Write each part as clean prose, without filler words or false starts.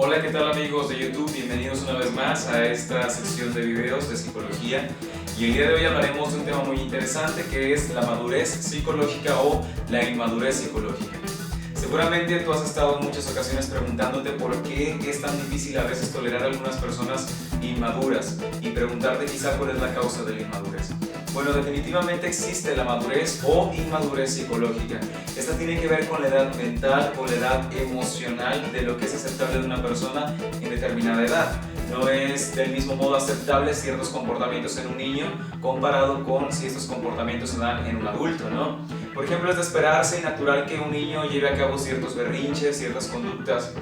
Hola, ¿qué tal amigos de YouTube? Bienvenidos una vez más a esta sección de videos de psicología. Y el día de hoy hablaremos de un tema muy interesante que es la madurez psicológica o la inmadurez psicológica. Seguramente tú has estado en muchas ocasiones preguntándote por qué es tan difícil a veces tolerar a algunas personas inmaduras y preguntarte quizá cuál es la causa de la inmadurez. Bueno, definitivamente existe la madurez o inmadurez psicológica. Esta tiene que ver con la edad mental o la edad emocional de lo que es aceptable de una persona en determinada edad. No es del mismo modo aceptable ciertos comportamientos en un niño comparado con si estos comportamientos se dan en un adulto, ¿no? Por ejemplo, es de esperarse y natural que un niño lleve a cabo ciertos berrinches, ciertas conductas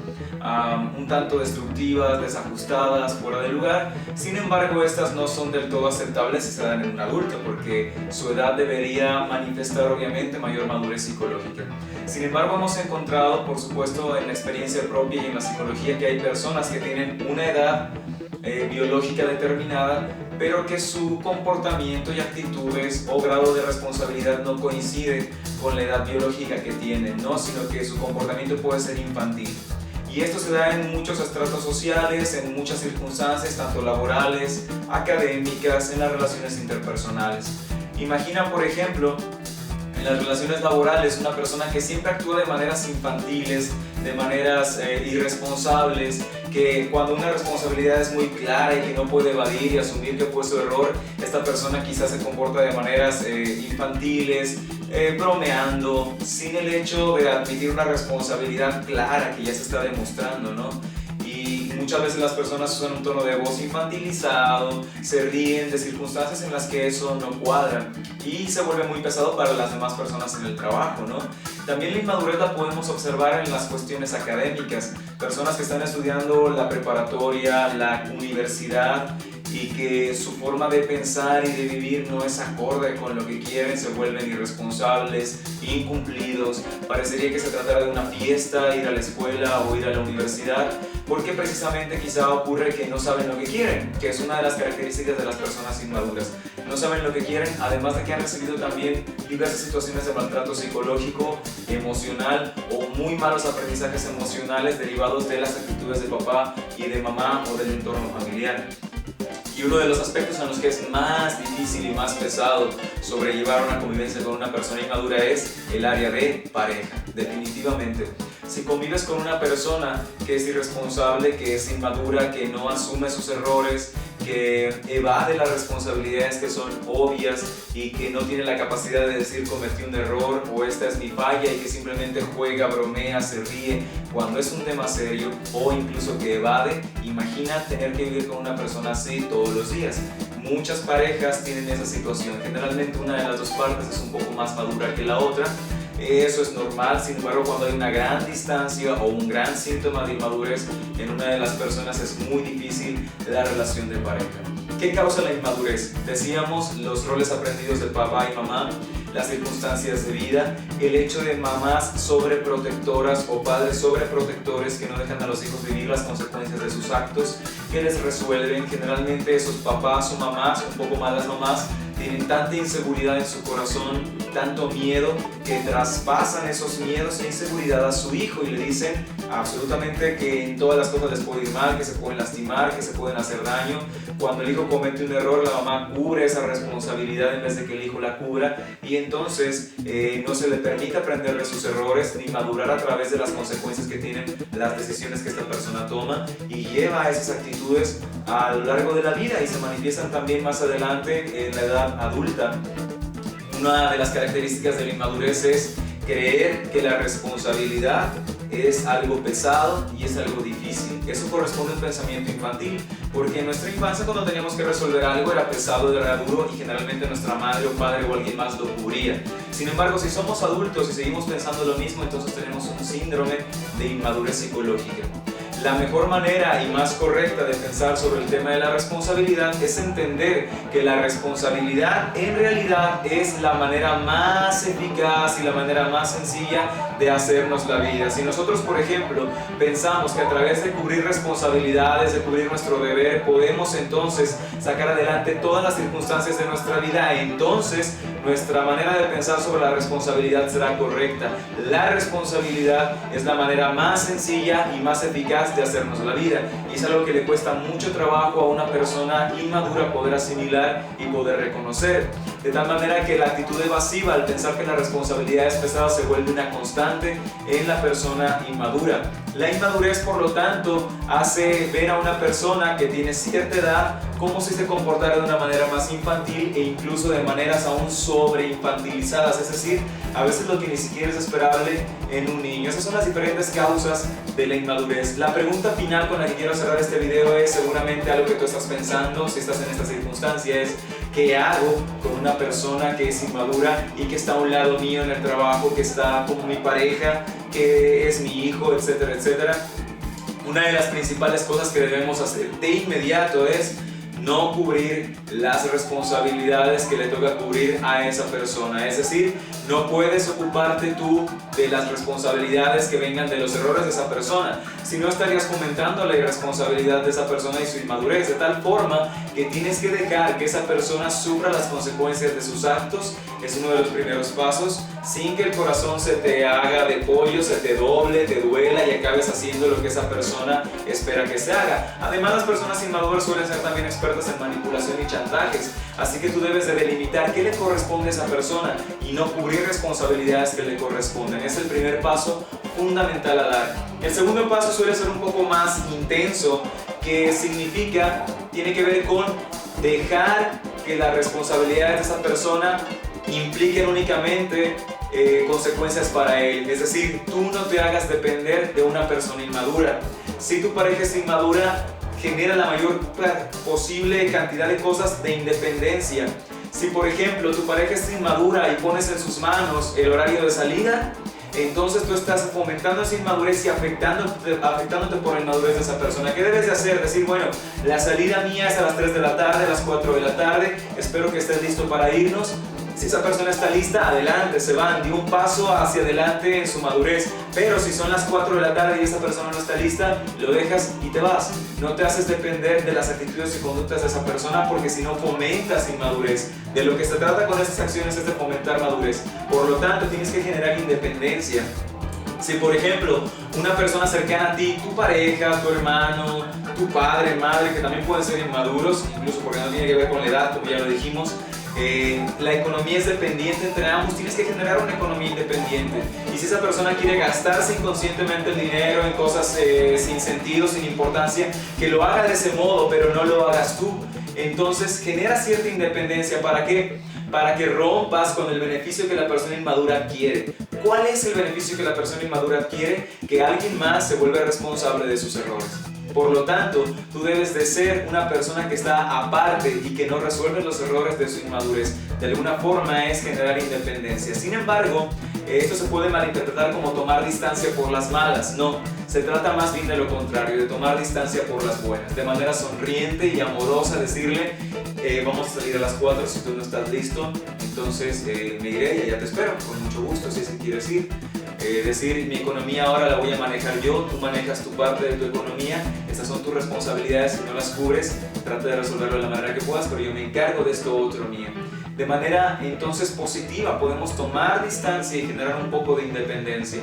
un tanto destructivas, desajustadas, fuera de lugar. Sin embargo, estas no son del todo aceptables si se dan en un adulto, porque su edad debería manifestar obviamente mayor madurez psicológica. Sin embargo, hemos encontrado, por supuesto, en la experiencia propia y en la psicología, que hay personas que tienen una edad biológica determinada, pero que su comportamiento y actitudes o grado de responsabilidad no coincide con la edad biológica que tienen, ¿no? Sino que su comportamiento puede ser infantil. Y esto se da en muchos estratos sociales, en muchas circunstancias, tanto laborales, académicas, en las relaciones interpersonales. Imagina, por ejemplo, en las relaciones laborales, una persona que siempre actúa de maneras infantiles, de maneras irresponsables, que cuando una responsabilidad es muy clara y que no puede evadir y asumir que fue su error, esta persona quizás se comporta de maneras infantiles, bromeando, sin el hecho de admitir una responsabilidad clara que ya se está demostrando, ¿no? Y muchas veces las personas usan un tono de voz infantilizado, se ríen de circunstancias en las que eso no cuadra y se vuelve muy pesado para las demás personas en el trabajo, ¿no? También la inmadurez la podemos observar en las cuestiones académicas, personas que están estudiando la preparatoria, la universidad, y que su forma de pensar y de vivir no es acorde con lo que quieren, se vuelven irresponsables, incumplidos. Parecería que se tratara de una fiesta, ir a la escuela o ir a la universidad, porque precisamente quizá ocurre que no saben lo que quieren, que es una de las características de las personas inmaduras. No saben lo que quieren, además de que han recibido también diversas situaciones de maltrato psicológico, emocional o muy malos aprendizajes emocionales derivados de las actitudes de papá y de mamá o del entorno familiar. Y uno de los aspectos en los que es más difícil y más pesado sobrellevar una convivencia con una persona inmadura es el área de pareja, definitivamente. Si convives con una persona que es irresponsable, que es inmadura, que no asume sus errores, que evade las responsabilidades que son obvias y que no tiene la capacidad de decir cometí un error o esta es mi falla y que simplemente juega, bromea, se ríe cuando es un tema serio o incluso que evade, imagina tener que vivir con una persona así todos los días. Muchas parejas tienen esa situación, generalmente una de las dos partes es un poco más madura que la otra. Eso es normal, sin embargo, cuando hay una gran distancia o un gran síntoma de inmadurez en una de las personas es muy difícil la relación de pareja. ¿Qué causa la inmadurez? Decíamos los roles aprendidos de papá y mamá, las circunstancias de vida, el hecho de mamás sobreprotectoras o padres sobreprotectores que no dejan a los hijos vivir las consecuencias de sus actos, que les resuelven. Generalmente esos papás o mamás, un poco más las mamás, tienen tanta inseguridad en su corazón, tanto miedo, que traspasan esos miedos e inseguridad a su hijo y le dicen absolutamente que en todas las cosas les puede ir mal, que se pueden lastimar, que se pueden hacer daño. Cuando el hijo comete un error, la mamá cubre esa responsabilidad en vez de que el hijo la cubra y entonces no se le permite aprender de sus errores ni madurar a través de las consecuencias que tienen las decisiones que esta persona toma y lleva a esas actitudes a lo largo de la vida y se manifiestan también más adelante en la edad adulta. Una de las características de la inmadurez es creer que la responsabilidad es algo pesado y es algo difícil. Eso corresponde a un pensamiento infantil, porque en nuestra infancia cuando teníamos que resolver algo era pesado, era duro y generalmente nuestra madre o padre o alguien más lo cubría. Sin embargo, si somos adultos y seguimos pensando lo mismo, entonces tenemos un síndrome de inmadurez psicológica. La mejor manera y más correcta de pensar sobre el tema de la responsabilidad es entender que la responsabilidad en realidad es la manera más eficaz y la manera más sencilla de hacernos la vida. Si nosotros, por ejemplo, pensamos que a través de cubrir responsabilidades, de cubrir nuestro deber, podemos entonces sacar adelante todas las circunstancias de nuestra vida, entonces nuestra manera de pensar sobre la responsabilidad será correcta. La responsabilidad es la manera más sencilla y más eficaz maneras de hacernos la vida, y es algo que le cuesta mucho trabajo a una persona inmadura poder asimilar y poder reconocer, de tal manera que la actitud evasiva al pensar que la responsabilidad es pesada se vuelve una constante en la persona inmadura. La inmadurez, por lo tanto, hace ver a una persona que tiene cierta edad como si se comportara de una manera más infantil e incluso de maneras aún sobreinfantilizadas, es decir, a veces lo que ni siquiera es esperable en un niño. Esas son las diferentes causas de la inmadurez. La pregunta final con la que quiero cerrar este video es seguramente algo que tú estás pensando si estás en esta circunstancia, es ¿qué hago con una persona que es inmadura y que está a un lado mío en el trabajo, que está como mi pareja, que es mi hijo, etcétera, etcétera? Una de las principales cosas que debemos hacer de inmediato es no cubrir las responsabilidades que le toca cubrir a esa persona. Es decir, no puedes ocuparte tú de las responsabilidades que vengan de los errores de esa persona, si no estarías fomentando la irresponsabilidad de esa persona y su inmadurez, de tal forma que tienes que dejar que esa persona sufra las consecuencias de sus actos. Es uno de los primeros pasos, sin que el corazón se te haga de pollo, se te doble, te duela y acabes haciendo lo que esa persona espera que se haga. Además, las personas inmaduras suelen ser también expertas en manipulación y chantajes, así que tú debes de delimitar qué le corresponde a esa persona y no cubrir responsabilidades que le corresponden. Es el primer paso fundamental a dar. El segundo paso suele ser un poco más intenso, que significa, tiene que ver con dejar que las responsabilidades de esa persona impliquen únicamente consecuencias para él. Es decir, tú no te hagas depender de una persona inmadura. Si tu pareja es inmadura, genera la mayor posible cantidad de cosas de independencia. Si por ejemplo tu pareja es inmadura y pones en sus manos el horario de salida, entonces tú estás fomentando esa inmadurez y afectándote por la inmadurez de esa persona. ¿Qué debes de hacer? Decir, bueno, la salida mía es a las 3 de la tarde, a las 4 de la tarde, espero que estés listo para irnos. Si esa persona está lista, adelante, se van, di un paso hacia adelante en su madurez. Pero si son las 4 de la tarde y esa persona no está lista, lo dejas y te vas. No te haces depender de las actitudes y conductas de esa persona, porque si no fomentas inmadurez. De lo que se trata con estas acciones es de fomentar madurez. Por lo tanto, tienes que generar independencia. Si por ejemplo una persona cercana a ti, tu pareja, tu hermano, tu padre, madre, que también pueden ser inmaduros, incluso porque no tiene que ver con la edad, como ya lo dijimos, la economía es dependiente entre ambos, tienes que generar una economía independiente. Y si esa persona quiere gastarse inconscientemente el dinero en cosas sin sentido, sin importancia, que lo haga de ese modo, pero no lo hagas tú. Entonces genera cierta independencia. ¿Para qué? Para que rompas con el beneficio que la persona inmadura adquiere. ¿Cuál es el beneficio que la persona inmadura adquiere? Que alguien más se vuelve responsable de sus errores. Por lo tanto, tú debes de ser una persona que está aparte y que no resuelve los errores de su inmadurez. De alguna forma es generar independencia. Sin embargo, esto se puede malinterpretar como tomar distancia por las malas. No, se trata más bien de lo contrario, de tomar distancia por las buenas. De manera sonriente y amorosa decirle, vamos a salir a las 4, si tú no estás listo, entonces me iré y allá te espero, con mucho gusto, si es que quieres ir. Decir, mi economía ahora la voy a manejar yo, tú manejas tu parte de tu economía, estas son tus responsabilidades, si no las cubres, trata de resolverlo de la manera que puedas, pero yo me encargo de esto otro mío. De manera entonces positiva podemos tomar distancia y generar un poco de independencia.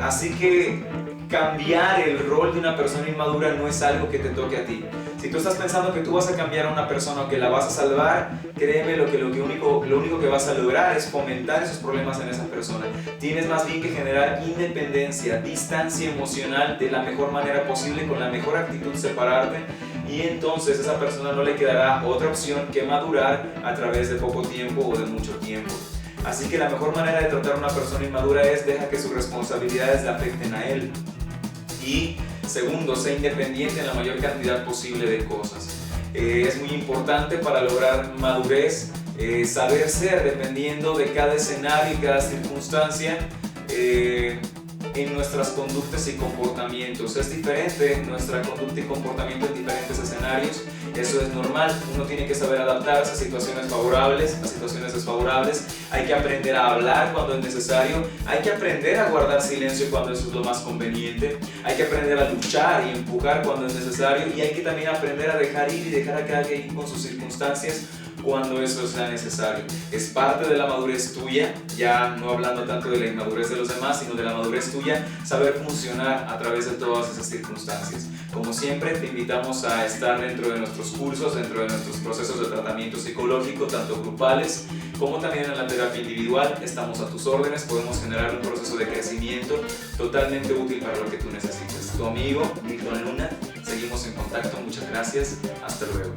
Así que cambiar el rol de una persona inmadura no es algo que te toque a ti. Si tú estás pensando que tú vas a cambiar a una persona o que la vas a salvar, créeme, lo único que vas a lograr es fomentar esos problemas en esa persona. Tienes más bien que generar independencia, distancia emocional de la mejor manera posible, con la mejor actitud, separarte, y entonces a esa persona no le quedará otra opción que madurar a través de poco tiempo o de mucho tiempo. Así que la mejor manera de tratar a una persona inmadura es deja que sus responsabilidades le afecten a él. Y segundo, sé independiente en la mayor cantidad posible de cosas. Es muy importante para lograr madurez saber ser dependiendo de cada escenario y cada circunstancia en nuestras conductas y comportamientos. Es diferente nuestra conducta y comportamiento en diferentes escenarios. Eso es normal. Uno tiene que saber adaptarse a situaciones favorables, a situaciones desfavorables. Hay que aprender a hablar cuando es necesario. Hay que aprender a guardar silencio cuando eso es lo más conveniente. Hay que aprender a luchar y empujar cuando es necesario. Y hay que también aprender a dejar ir y dejar a cada quien con sus circunstancias cuando eso sea necesario. Es parte de la madurez tuya, ya no hablando tanto de la inmadurez de los demás, sino de la madurez tuya, saber funcionar a través de todas esas circunstancias. Como siempre, te invitamos a estar dentro de nuestros cursos, dentro de nuestros procesos de tratamiento psicológico, tanto grupales como también en la terapia individual. Estamos a tus órdenes, podemos generar un proceso de crecimiento totalmente útil para lo que tú necesites. Tu amigo Milton Luna, seguimos en contacto, muchas gracias, hasta luego.